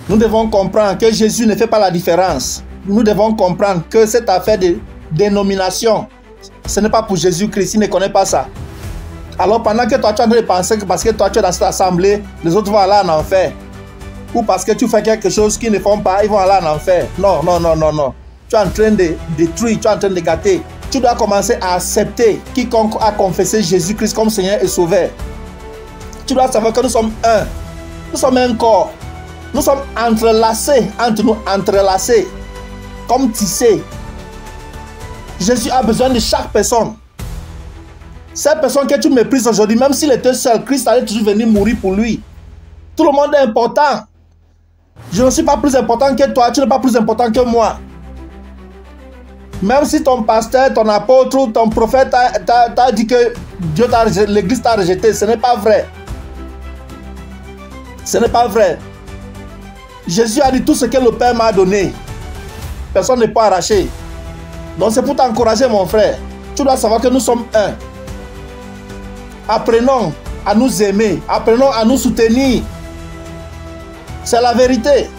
Nous devons comprendre que Jésus ne fait pas la différence. Nous devons comprendre que cette affaire de dénomination, ce n'est pas pour Jésus-Christ, il ne connaît pas ça. Alors pendant que toi tu es en train de penser que parce que toi tu es dans cette assemblée, les autres vont aller en enfer. Ou parce que tu fais quelque chose qu'ils ne font pas, ils vont aller en enfer. Non, non, non, non, non. Tu es en train de détruire, tu es en train de gâter. Tu dois commencer à accepter quiconque a confessé Jésus-Christ comme Seigneur et Sauveur. Tu dois savoir que nous sommes un. Nous sommes un corps. Nous sommes entrelacés, entre nous, entrelacés, comme tissés. Jésus a besoin de chaque personne. Cette personne que tu méprises aujourd'hui, même s'il était seul, Christ allait toujours venir mourir pour lui. Tout le monde est important. Je ne suis pas plus important que toi, tu n'es pas plus important que moi. Même si ton pasteur, ton apôtre ou ton prophète t'a dit que l'Église t'a rejeté, ce n'est pas vrai. Ce n'est pas vrai. Jésus a dit tout ce que le Père m'a donné. Personne ne peut arracher. Donc c'est pour t'encourager mon frère. Tu dois savoir que nous sommes un. Apprenons à nous aimer. Apprenons à nous soutenir. C'est la vérité.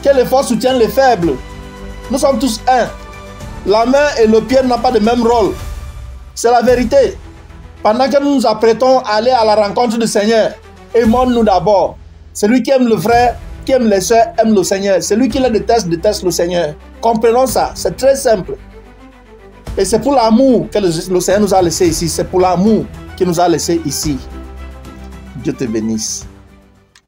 Que les forts soutiennent les faibles. Nous sommes tous un. La main et le pied n'ont pas le même rôle. C'est la vérité. Pendant que nous nous apprêtons à aller à la rencontre du Seigneur, aimons-nous d'abord. Celui qui aime le frère, qui aime les soeurs, aime le Seigneur. Celui qui le déteste, déteste le Seigneur. Comprenons ça. C'est très simple. Et c'est pour l'amour que le Seigneur nous a laissé ici. C'est pour l'amour qu'il nous a laissé ici. Dieu te bénisse.